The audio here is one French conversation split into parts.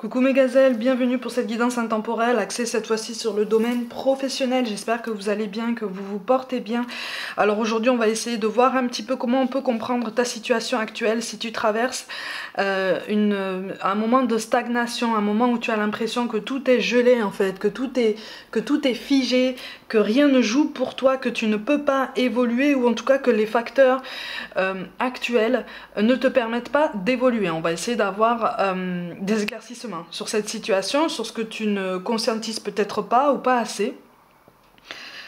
Coucou mes gazelles, bienvenue pour cette guidance intemporelle axée cette fois-ci sur le domaine professionnel. J'espère que vous allez bien, que vous vous portez bien. Alors aujourd'hui on va essayer de voir un petit peu comment on peut comprendre ta situation actuelle si tu traverses un moment de stagnation, un moment où tu as l'impression que tout est gelé en fait, que tout est figé, que rien ne joue pour toi, que tu ne peux pas évoluer ou en tout cas que les facteurs actuels ne te permettent pas d'évoluer. On va essayer d'avoir des éclaircissements sur cette situation, sur ce que tu ne conscientises peut-être pas ou pas assez,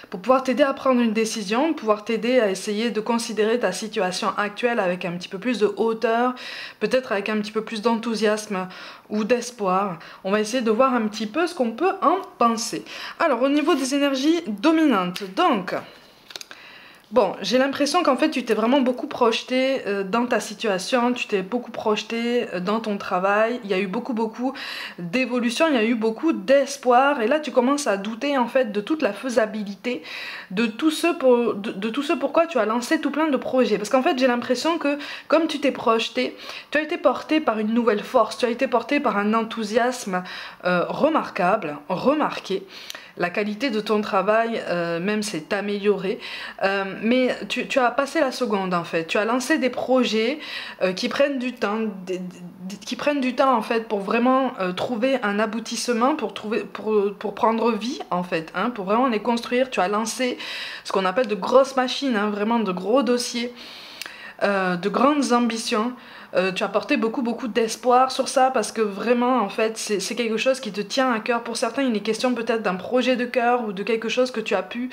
pour pouvoir t'aider à prendre une décision, pouvoir t'aider à essayer de considérer ta situation actuelle avec un petit peu plus de hauteur, peut-être avec un petit peu plus d'enthousiasme ou d'espoir. On va essayer de voir un petit peu ce qu'on peut en penser. Alors au niveau des énergies dominantes, donc... Bon, j'ai l'impression qu'en fait tu t'es vraiment beaucoup projeté dans ta situation, tu t'es beaucoup projeté dans ton travail, il y a eu beaucoup d'évolution, il y a eu beaucoup d'espoir et là tu commences à douter en fait de toute la faisabilité de tout ce pourquoi tu as lancé tout plein de projets. Parce qu'en fait j'ai l'impression que comme tu t'es projeté, tu as été porté par une nouvelle force, tu as été porté par un enthousiasme remarquable, remarqué. La qualité de ton travail même s'est améliorée, mais tu as passé la seconde en fait. Tu as lancé des projets qui prennent du temps, en fait pour vraiment trouver un aboutissement, pour prendre vie en fait, hein, pour vraiment les construire. Tu as lancé ce qu'on appelle de grosses machines, hein, vraiment de gros dossiers, de grandes ambitions. Tu as porté beaucoup d'espoir sur ça parce que vraiment en fait c'est quelque chose qui te tient à cœur. Pour certains il est question peut-être d'un projet de cœur ou de quelque chose que tu as pu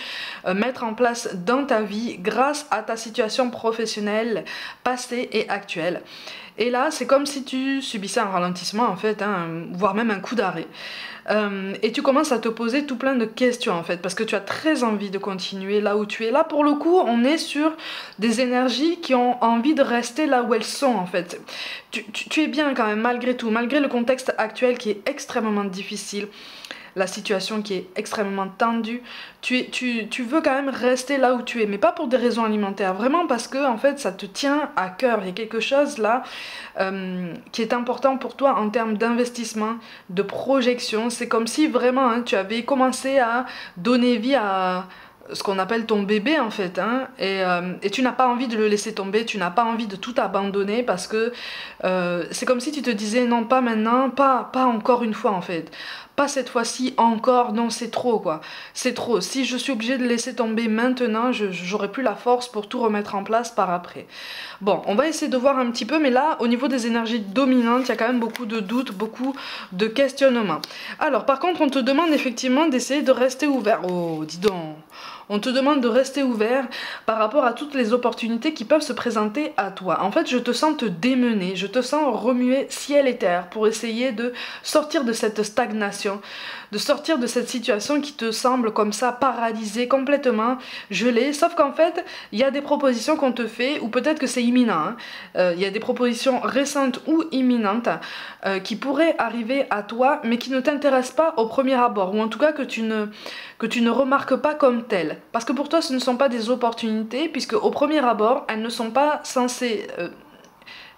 mettre en place dans ta vie grâce à ta situation professionnelle passée et actuelle. Et là c'est comme si tu subissais un ralentissement en fait, hein, voire même un coup d'arrêt. Et tu commences à te poser tout plein de questions en fait, parce que tu as très envie de continuer là où tu es. Là pour le coup on est sur des énergies qui ont envie de rester là où elles sont en fait. Tu es bien quand même malgré tout, malgré le contexte actuel qui est extrêmement difficile, la situation qui est extrêmement tendue, tu veux quand même rester là où tu es, mais pas pour des raisons alimentaires, vraiment parce que en fait ça te tient à cœur. Il y a quelque chose là qui est important pour toi en termes d'investissement, de projection. C'est comme si vraiment hein, tu avais commencé à donner vie à ce qu'on appelle ton bébé en fait, hein, et tu n'as pas envie de le laisser tomber, tu n'as pas envie de tout abandonner parce que c'est comme si tu te disais non pas maintenant, pas encore une fois en fait, pas cette fois-ci encore, non c'est trop quoi, c'est trop, si je suis obligée de laisser tomber maintenant, j'aurai plus la force pour tout remettre en place par après. Bon, on va essayer de voir un petit peu, mais là au niveau des énergies dominantes, il y a quand même beaucoup de doutes, beaucoup de questionnements. Alors par contre on te demande effectivement d'essayer de rester ouvert. Oh dis donc, on te demande de rester ouvert par rapport à toutes les opportunités qui peuvent se présenter à toi. En fait, je te sens te démener, je te sens remuer ciel et terre pour essayer de sortir de cette stagnation, de sortir de cette situation qui te semble comme ça paralysée, complètement gelée. Sauf qu'en fait, il y a des propositions qu'on te fait, ou peut-être que c'est imminent, hein. Il y a des propositions récentes ou imminentes qui pourraient arriver à toi, mais qui ne t'intéressent pas au premier abord, ou en tout cas que tu ne remarques pas comme telles. Parce que pour toi, ce ne sont pas des opportunités, puisque au premier abord, elles ne sont pas censées...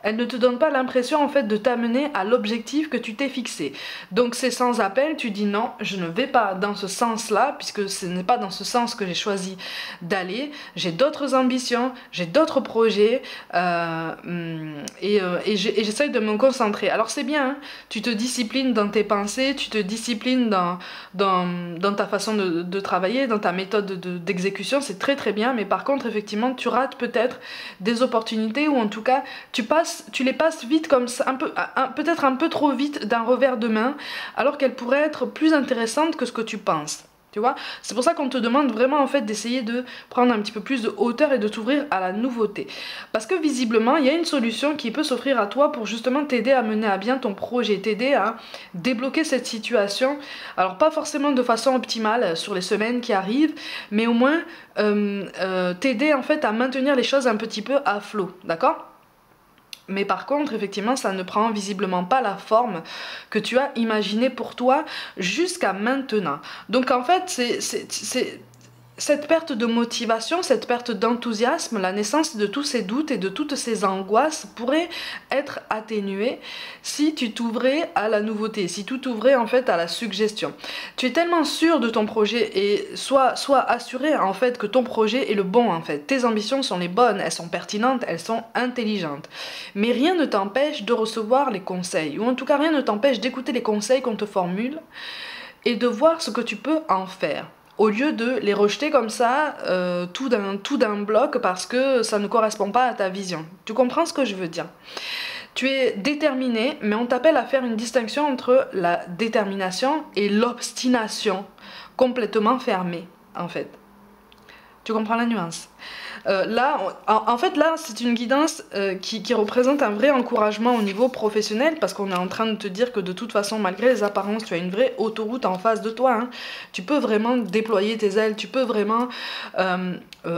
elles ne te donnent pas l'impression en fait de t'amener à l'objectif que tu t'es fixé. Donc c'est sans appel, tu dis non, je ne vais pas dans ce sens-là, puisque ce n'est pas dans ce sens que j'ai choisi d'aller. J'ai d'autres ambitions, j'ai d'autres projets, et j'essaye de me concentrer. Alors c'est bien, hein, tu te disciplines dans tes pensées, tu te disciplines dans ta façon de travailler, dans ta méthode d'exécution, c'est très bien, mais par contre effectivement tu rates peut-être des opportunités, ou en tout cas tu les passes vite comme ça, peut-être un peu trop vite d'un revers de main, alors qu'elles pourraient être plus intéressantes que ce que tu penses. Tu vois, c'est pour ça qu'on te demande vraiment en fait d'essayer de prendre un petit peu plus de hauteur et de t'ouvrir à la nouveauté. Parce que visiblement, il y a une solution qui peut s'offrir à toi pour justement t'aider à mener à bien ton projet, t'aider à débloquer cette situation. Alors pas forcément de façon optimale sur les semaines qui arrivent, mais au moins t'aider en fait à maintenir les choses un petit peu à flot, d'accord ? Mais par contre, effectivement, ça ne prend visiblement pas la forme que tu as imaginée pour toi jusqu'à maintenant. Donc en fait, cette perte de motivation, cette perte d'enthousiasme, la naissance de tous ces doutes et de toutes ces angoisses pourrait être atténuée si tu t'ouvrais à la nouveauté, si tu t'ouvrais en fait à la suggestion. Tu es tellement sûr de ton projet et sois assuré en fait que ton projet est le bon en fait. Tes ambitions sont les bonnes, elles sont pertinentes, elles sont intelligentes. Mais rien ne t'empêche de recevoir les conseils, ou en tout cas rien ne t'empêche d'écouter les conseils qu'on te formule et de voir ce que tu peux en faire. Au lieu de les rejeter comme ça, tout d'un bloc, parce que ça ne correspond pas à ta vision. Tu comprends ce que je veux dire? Tu es déterminé, mais on t'appelle à faire une distinction entre la détermination et l'obstination, complètement fermée, en fait. Tu comprends la nuance? Là, en fait, là, c'est une guidance qui représente un vrai encouragement au niveau professionnel, parce qu'on est en train de te dire que de toute façon, malgré les apparences, tu as une vraie autoroute en face de toi. Hein. Tu peux vraiment déployer tes ailes, tu peux vraiment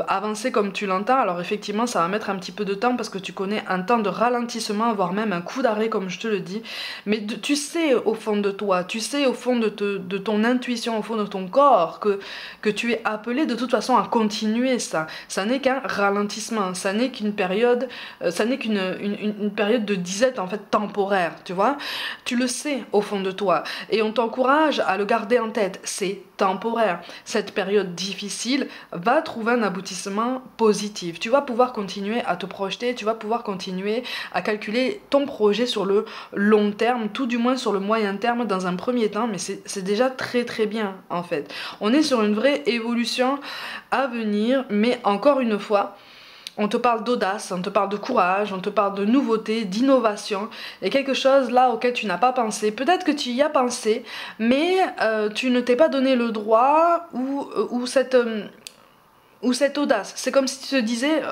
avancer comme tu l'entends. Alors effectivement, ça va mettre un petit peu de temps, parce que tu connais un temps de ralentissement, voire même un coup d'arrêt, comme je te le dis. Mais tu sais au fond de toi, tu sais au fond de ton intuition, au fond de ton corps, que tu es appelé de toute façon à continuer ça. Ça n'est qu'un ralentissement, ça n'est qu'une période, ça n'est qu'une période de disette en fait temporaire, tu vois. Tu le sais au fond de toi et on t'encourage à le garder en tête, c'est temporaire. Cette période difficile va trouver un aboutissement positif. Tu vas pouvoir continuer à te projeter, tu vas pouvoir continuer à calculer ton projet sur le long terme, tout du moins sur le moyen terme dans un premier temps, mais c'est déjà très très bien en fait. On est sur une vraie évolution à venir, mais encore une fois, on te parle d'audace, on te parle de courage, on te parle de nouveauté, d'innovation. Il y a quelque chose là auquel tu n'as pas pensé. Peut-être que tu y as pensé, mais tu ne t'es pas donné le droit ou cette audace. C'est comme si tu te disais...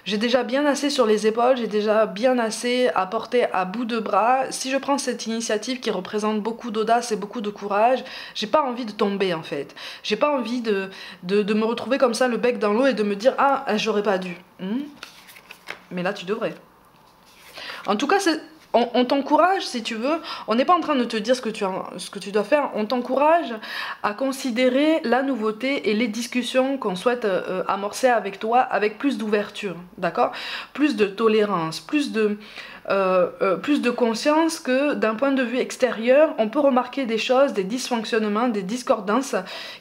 j'ai déjà bien assez sur les épaules, j'ai déjà bien assez à porter à bout de bras. Si je prends cette initiative qui représente beaucoup d'audace et beaucoup de courage, j'ai pas envie de tomber en fait. J'ai pas envie de me retrouver comme ça le bec dans l'eau et de me dire ah j'aurais pas dû. Mais là tu devrais. En tout cas on t'encourage si tu veux, on n'est pas en train de te dire ce que tu dois faire, on t'encourage à considérer la nouveauté et les discussions qu'on souhaite amorcer avec toi avec plus d'ouverture, d'accord? Plus de tolérance, plus de conscience que d'un point de vue extérieur, on peut remarquer des choses, des dysfonctionnements, des discordances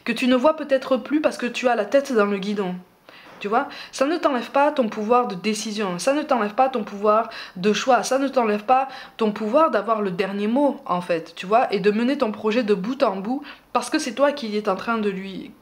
que tu ne vois peut-être plus parce que tu as la tête dans le guidon. Tu vois, ça ne t'enlève pas ton pouvoir de décision, ça ne t'enlève pas ton pouvoir de choix, ça ne t'enlève pas ton pouvoir d'avoir le dernier mot en fait, tu vois, et de mener ton projet de bout en bout parce que c'est toi qui est en train de lui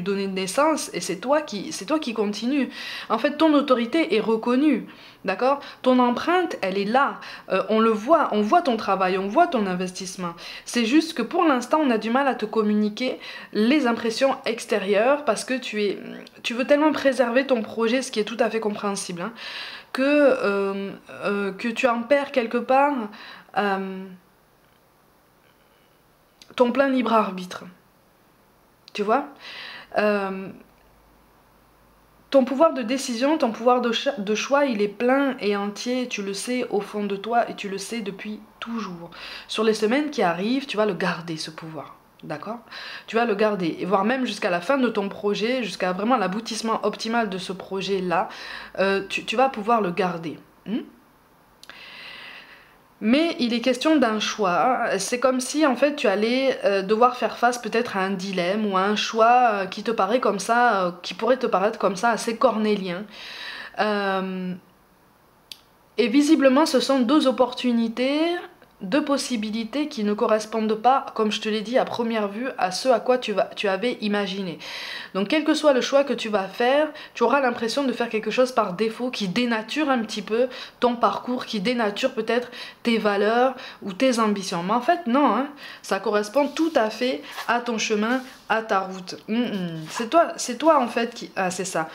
donner naissance et c'est toi qui continue. En fait, ton autorité est reconnue. D'accord? Ton empreinte, elle est là. On le voit, on voit ton travail, on voit ton investissement. C'est juste que pour l'instant, on a du mal à te communiquer les impressions extérieures parce que tu veux tellement préserver ton projet, ce qui est tout à fait compréhensible, hein, que tu en perds quelque part ton plein libre arbitre. Tu vois? Ton pouvoir de décision, ton pouvoir de choix, il est plein et entier, tu le sais au fond de toi et tu le sais depuis toujours. Sur les semaines qui arrivent, tu vas le garder ce pouvoir, d'accord? Tu vas le garder, et voire même jusqu'à la fin de ton projet, jusqu'à vraiment l'aboutissement optimal de ce projet-là, tu vas pouvoir le garder. Mais il est question d'un choix, c'est comme si en fait tu allais devoir faire face peut-être à un dilemme ou à un choix qui te paraît comme ça, qui pourrait te paraître comme ça assez cornélien. Et visiblement ce sont deux opportunités, deux possibilités qui ne correspondent pas, comme je te l'ai dit à première vue, à ce à quoi tu avais imaginé. Donc quel que soit le choix que tu vas faire, tu auras l'impression de faire quelque chose par défaut qui dénature un petit peu ton parcours, qui dénature peut-être tes valeurs ou tes ambitions. Mais en fait non, hein, ça correspond tout à fait à ton chemin, à ta route. C'est toi en fait qui... Ah c'est ça.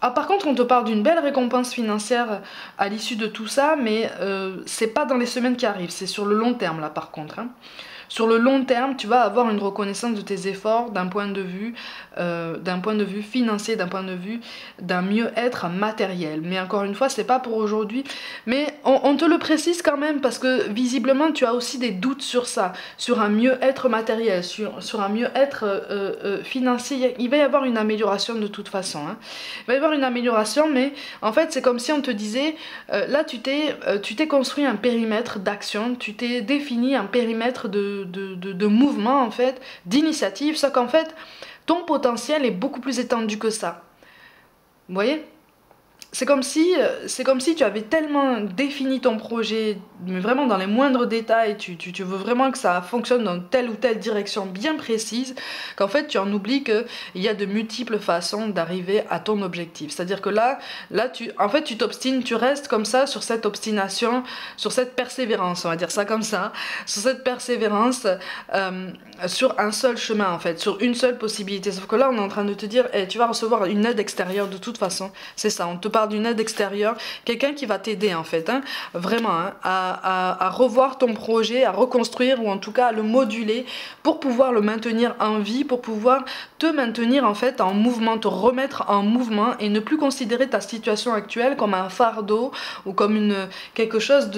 Ah, par contre, on te parle d'une belle récompense financière à l'issue de tout ça, mais c'est pas dans les semaines qui arrivent, c'est sur le long terme là par contre. Hein. sur le long terme, tu vas avoir une reconnaissance de tes efforts d'un point de vue financier, d'un point de vue d'un mieux-être matériel. Mais encore une fois, c'est pas pour aujourd'hui. Mais on te le précise quand même parce que visiblement, tu as aussi des doutes sur ça, sur un mieux-être matériel, sur un mieux-être financier. Il va y avoir une amélioration de toute façon. Hein. Il va y avoir une amélioration, mais en fait, c'est comme si on te disait, là, tu t'es construit un périmètre d'action, tu t'es défini un périmètre de mouvement, en fait, d'initiative, sauf qu'en fait, ton potentiel est beaucoup plus étendu que ça. Vous voyez ? C'est comme si tu avais tellement défini ton projet, mais vraiment dans les moindres détails, tu veux vraiment que ça fonctionne dans telle ou telle direction bien précise, qu'en fait tu en oublies qu'il y a de multiples façons d'arriver à ton objectif. C'est-à-dire que là en fait tu t'obstines, tu restes comme ça sur cette obstination, sur cette persévérance, on va dire ça comme ça, sur cette persévérance, sur un seul chemin en fait, sur une seule possibilité. Sauf que là on est en train de te dire, tu vas recevoir une aide extérieure de toute façon, c'est ça, on te parle d'une aide extérieure, quelqu'un qui va t'aider en fait, hein, vraiment, hein, à revoir ton projet, à reconstruire ou en tout cas à le moduler pour pouvoir le maintenir en vie, pour pouvoir te maintenir en fait en mouvement, te remettre en mouvement et ne plus considérer ta situation actuelle comme un fardeau ou comme quelque chose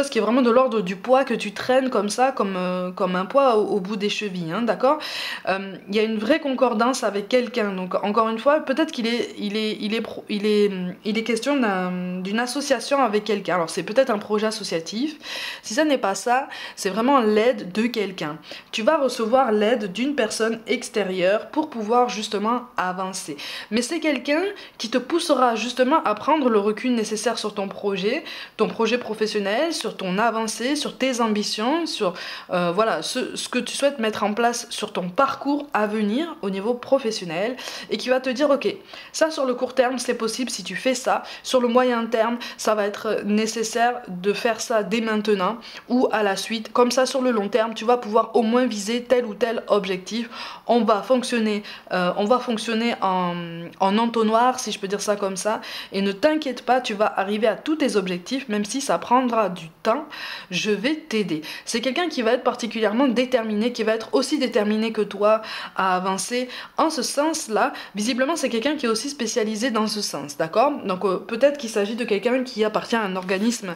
qui est vraiment de l'ordre du poids que tu traînes comme ça, comme un poids au bout des chevilles, hein, d'accord. Il y a une vraie concordance avec quelqu'un, donc encore une fois, peut-être qu'il est question d'une association avec quelqu'un. Alors c'est peut-être un projet associatif. Si ça n'est pas ça, c'est vraiment l'aide de quelqu'un. Tu vas recevoir l'aide d'une personne extérieure pour pouvoir justement avancer. Mais c'est quelqu'un qui te poussera justement à prendre le recul nécessaire sur ton projet professionnel, sur ton avancée, sur tes ambitions, sur voilà, ce que tu souhaites mettre en place sur ton parcours à venir au niveau professionnel et qui va te dire ok, ça sur le court terme c'est possible si tu fais ça, sur le moyen terme ça va être nécessaire de faire ça dès maintenant ou à la suite, comme ça sur le long terme tu vas pouvoir au moins viser tel ou tel objectif. On va fonctionner en entonnoir si je peux dire ça comme ça, et ne t'inquiète pas, tu vas arriver à tous tes objectifs même si ça prendra du temps, je vais t'aider. C'est quelqu'un qui va être particulièrement déterminé, qui va être aussi déterminé que toi à avancer en ce sens là. Visiblement c'est quelqu'un qui est aussi spécialisé dans ce sens, d'accord. Donc peut-être qu'il s'agit de quelqu'un qui appartient à un organisme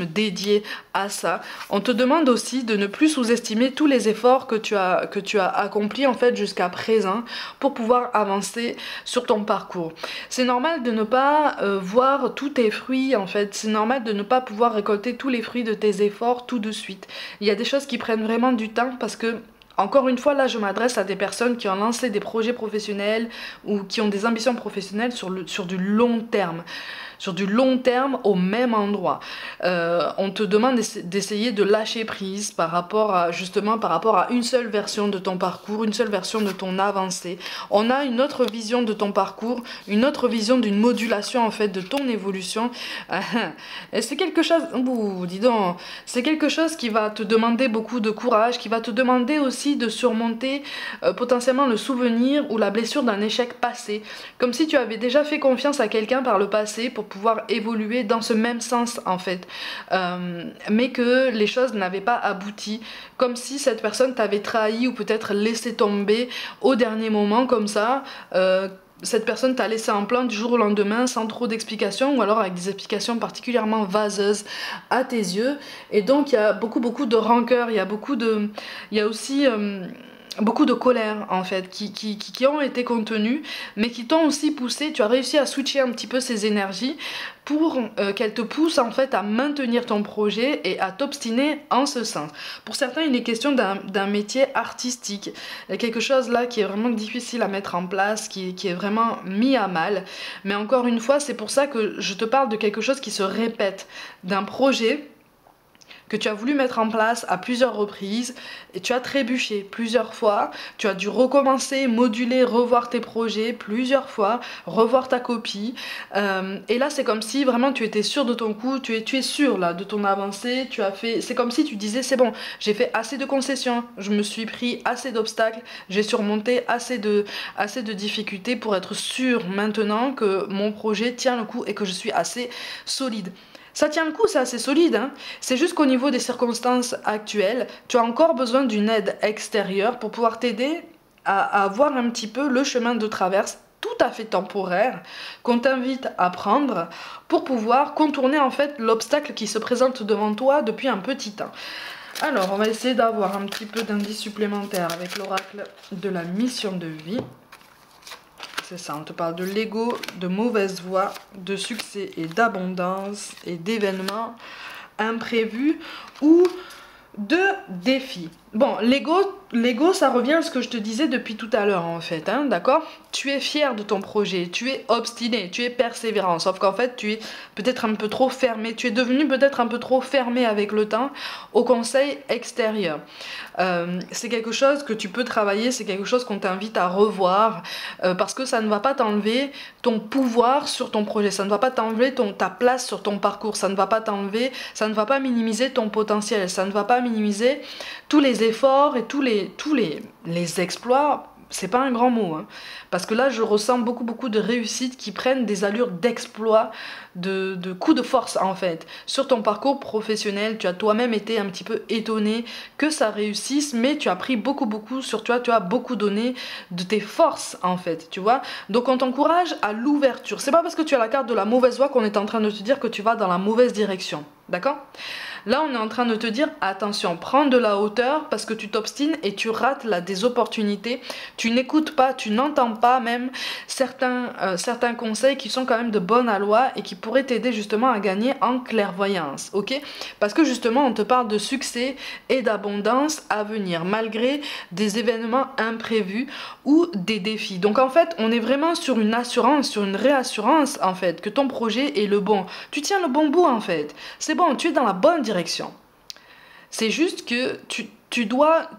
dédié à ça. On te demande aussi de ne plus sous-estimer tous les efforts que tu as accomplis en fait jusqu'à présent pour pouvoir avancer sur ton parcours. C'est normal de ne pas voir tous tes fruits en fait, c'est normal de ne pas pouvoir récolter tous les fruits de tes efforts tout de suite. Il y a des choses qui prennent vraiment du temps parce que encore une fois, là, je m'adresse à des personnes qui ont lancé des projets professionnels ou qui ont des ambitions professionnelles sur du long terme. Sur du long terme au même endroit. On te demande d'essayer de lâcher prise par rapport à une seule version de ton parcours, une seule version de ton avancée. On a une autre vision de ton parcours, une autre vision d'une modulation en fait de ton évolution. Et c'est quelque chose, dis donc, c'est quelque chose qui va te demander beaucoup de courage, qui va te demander aussi de surmonter potentiellement le souvenir ou la blessure d'un échec passé. Comme si tu avais déjà fait confiance à quelqu'un par le passé pour pouvoir évoluer dans ce même sens en fait, mais que les choses n'avaient pas abouti, comme si cette personne t'avait trahi ou peut-être laissé tomber au dernier moment comme ça. Cette personne t'a laissé en plan du jour au lendemain sans trop d'explications ou alors avec des explications particulièrement vaseuses à tes yeux, et donc il y a beaucoup de rancœur, il y a aussi beaucoup de colère en fait qui ont été contenues mais qui t'ont aussi poussé. Tu as réussi à switcher un petit peu ces énergies pour qu'elles te poussent en fait à maintenir ton projet et à t'obstiner en ce sens. Pour certains il est question d'un métier artistique, il y a quelque chose là qui est vraiment difficile à mettre en place, qui est vraiment mis à mal, mais encore une fois c'est pour ça que je te parle de quelque chose qui se répète, d'un projet que tu as voulu mettre en place à plusieurs reprises et tu as trébuché plusieurs fois, tu as dû recommencer, moduler, revoir tes projets plusieurs fois, revoir ta copie, et là c'est comme si vraiment tu étais sûr de ton coup, tu es sûr là de ton avancée, c'est comme si tu disais c'est bon, j'ai fait assez de concessions, je me suis pris assez d'obstacles, j'ai surmonté assez de difficultés pour être sûr maintenant que mon projet tient le coup et que je suis assez solide. Ça tient le coup, c'est assez solide, hein. C'est juste qu'au niveau des circonstances actuelles, tu as encore besoin d'une aide extérieure pour pouvoir t'aider à voir un petit peu le chemin de traverse tout à fait temporaire qu'on t'invite à prendre pour pouvoir contourner en fait l'obstacle qui se présente devant toi depuis un petit temps. Alors, on va essayer d'avoir un petit peu d'indices supplémentaires avec l'oracle de la mission de vie. C'est ça, on te parle de l'ego, de mauvaise voie, de succès et d'abondance et d'événements imprévus ou de défis. Bon, l'ego, ça revient à ce que je te disais depuis tout à l'heure en fait, hein, d'accord? Tu es fier de ton projet, tu es obstiné, tu es persévérant, sauf qu'en fait tu es peut-être un peu trop fermé, tu es devenu peut-être un peu trop fermé avec le temps au conseil extérieur. C'est quelque chose que tu peux travailler, c'est quelque chose qu'on t'invite à revoir, parce que ça ne va pas t'enlever ton pouvoir sur ton projet, ça ne va pas t'enlever ta place sur ton parcours, ça ne va pas t'enlever, ça ne va pas minimiser ton potentiel, ça ne va pas minimiser tous les efforts et tous les exploits. C'est pas un grand mot, hein, parce que là je ressens beaucoup de réussites qui prennent des allures d'exploit, de coups de force en fait. Sur ton parcours professionnel, tu as toi-même été un petit peu étonné que ça réussisse, mais tu as pris beaucoup sur toi, tu as beaucoup donné de tes forces en fait, tu vois. Donc on t'encourage à l'ouverture. C'est pas parce que tu as la carte de la mauvaise voie qu'on est en train de te dire que tu vas dans la mauvaise direction, d'accord? Là, on est en train de te dire, attention, prends de la hauteur parce que tu t'obstines et tu rates là des opportunités. Tu n'écoutes pas, tu n'entends pas même certains conseils qui sont quand même de bonne aloi et qui pourraient t'aider justement à gagner en clairvoyance, ok? Parce que justement, on te parle de succès et d'abondance à venir, malgré des événements imprévus ou des défis. Donc en fait, on est vraiment sur une assurance, sur une réassurance en fait, que ton projet est le bon. Tu tiens le bon bout en fait. C'est bon, tu es dans la bonne direction. C'est juste que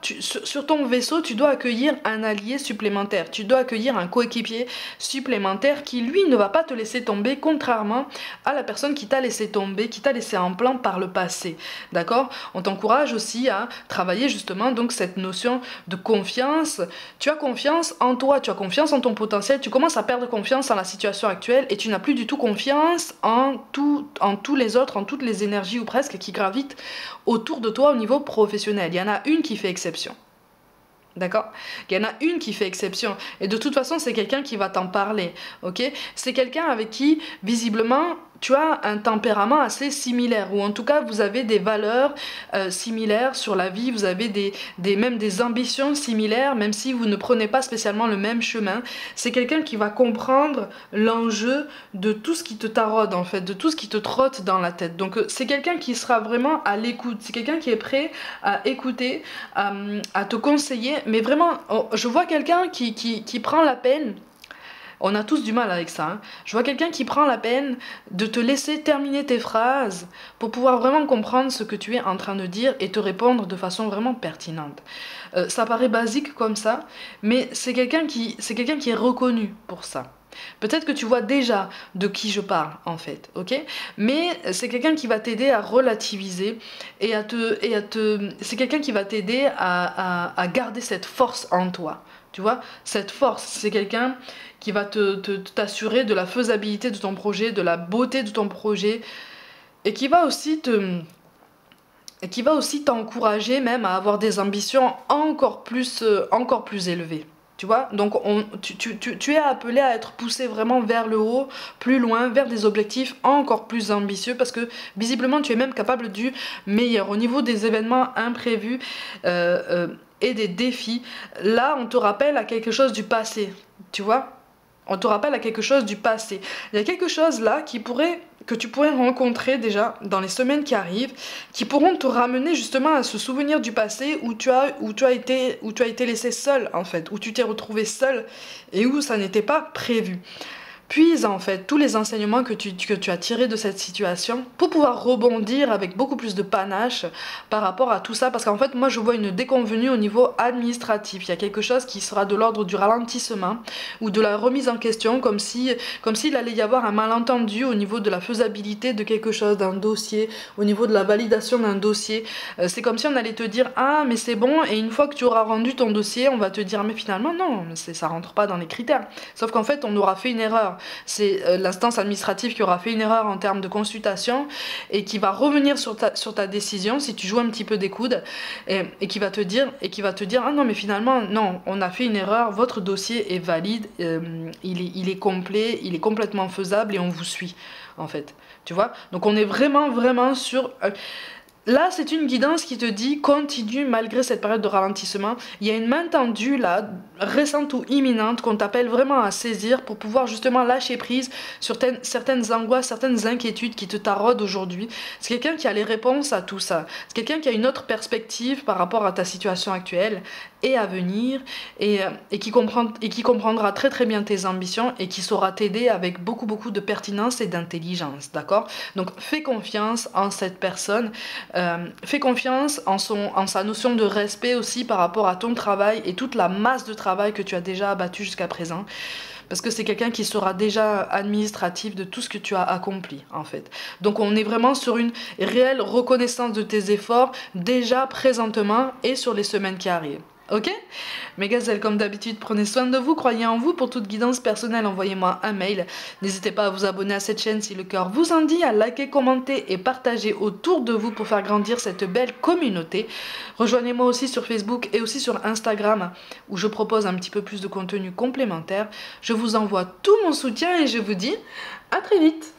sur ton vaisseau, tu dois accueillir un allié supplémentaire. Tu dois accueillir un coéquipier supplémentaire qui, lui, ne va pas te laisser tomber, contrairement à la personne qui t'a laissé tomber, qui t'a laissé en plan par le passé. D'accord? On t'encourage aussi à travailler justement donc cette notion de confiance. Tu as confiance en toi, tu as confiance en ton potentiel, tu commences à perdre confiance en la situation actuelle et tu n'as plus du tout confiance en tous les autres, en toutes les énergies ou presque qui gravitent autour de toi au niveau professionnel. Il y en a une qui fait exception. D'accord? Il y en a une qui fait exception. Et de toute façon, c'est quelqu'un qui va t'en parler. Ok? C'est quelqu'un avec qui, visiblement, tu as un tempérament assez similaire, ou en tout cas vous avez des valeurs similaires sur la vie, vous avez même des ambitions similaires, même si vous ne prenez pas spécialement le même chemin. C'est quelqu'un qui va comprendre l'enjeu de tout ce qui te taraude en fait, de tout ce qui te trotte dans la tête. Donc c'est quelqu'un qui sera vraiment à l'écoute, c'est quelqu'un qui est prêt à écouter, à te conseiller, mais vraiment, je vois quelqu'un qui prend la peine. On a tous du mal avec ça, hein. Je vois quelqu'un qui prend la peine de te laisser terminer tes phrases pour pouvoir vraiment comprendre ce que tu es en train de dire et te répondre de façon vraiment pertinente. Ça paraît basique comme ça, mais c'est quelqu'un qui est reconnu pour ça. Peut-être que tu vois déjà de qui je parle en fait, ok? Mais c'est quelqu'un qui va t'aider à relativiser et c'est quelqu'un qui va t'aider à garder cette force en toi. Tu vois, cette force, c'est quelqu'un qui va t'assurer de la faisabilité de ton projet, de la beauté de ton projet, et qui va aussi t'encourager même à avoir des ambitions encore plus élevées. Tu vois, donc tu es appelé à être poussé vraiment vers le haut, plus loin, vers des objectifs encore plus ambitieux, parce que visiblement tu es même capable du meilleur. Au niveau des événements imprévus et des défis, là on te rappelle à quelque chose du passé, tu vois. On te rappelle à quelque chose du passé. Il y a quelque chose là que tu pourrais rencontrer déjà dans les semaines qui arrivent, qui pourront te ramener justement à ce souvenir du passé où tu as été laissé seul en fait, où tu t'es retrouvé seul et où ça n'était pas prévu. Puise en fait tous les enseignements que tu as tirés de cette situation pour pouvoir rebondir avec beaucoup plus de panache par rapport à tout ça, parce qu'en fait moi je vois une déconvenue au niveau administratif. Il y a quelque chose qui sera de l'ordre du ralentissement ou de la remise en question, comme s'il allait y avoir un malentendu au niveau de la faisabilité de quelque chose, d'un dossier, au niveau de la validation d'un dossier. C'est comme si on allait te dire ah mais c'est bon, et une fois que tu auras rendu ton dossier on va te dire mais finalement non, ça rentre pas dans les critères, sauf qu'en fait on aura fait une erreur. erreur. C'est l'instance administrative qui aura fait une erreur en termes de consultation et qui va revenir sur ta décision si tu joues un petit peu des coudes et qui va te dire ah non mais finalement non, on a fait une erreur, votre dossier est valide, il est complet, il est complètement faisable et on vous suit en fait. Tu vois? Donc on est vraiment sur... Là, c'est une guidance qui te dit continue malgré cette période de ralentissement. Il y a une main tendue là, récente ou imminente, qu'on t'appelle vraiment à saisir pour pouvoir justement lâcher prise sur certaines angoisses, certaines inquiétudes qui te taraudent aujourd'hui. C'est quelqu'un qui a les réponses à tout ça. C'est quelqu'un qui a une autre perspective par rapport à ta situation actuelle et à venir et qui comprendra très bien tes ambitions et qui saura t'aider avec beaucoup de pertinence et d'intelligence, d'accord? Donc fais confiance en cette personne. Fais confiance en sa notion de respect aussi par rapport à ton travail et toute la masse de travail que tu as déjà abattu jusqu'à présent. Parce que c'est quelqu'un qui sera déjà administratif de tout ce que tu as accompli, en fait. Donc on est vraiment sur une réelle reconnaissance de tes efforts, déjà présentement et sur les semaines qui arrivent. Ok? Mes gazelles, comme d'habitude, prenez soin de vous, croyez en vous. Pour toute guidance personnelle, envoyez-moi un mail. N'hésitez pas à vous abonner à cette chaîne si le cœur vous en dit, à liker, commenter et partager autour de vous pour faire grandir cette belle communauté. Rejoignez-moi aussi sur Facebook et aussi sur Instagram où je propose un petit peu plus de contenu complémentaire. Je vous envoie tout mon soutien et je vous dis à très vite.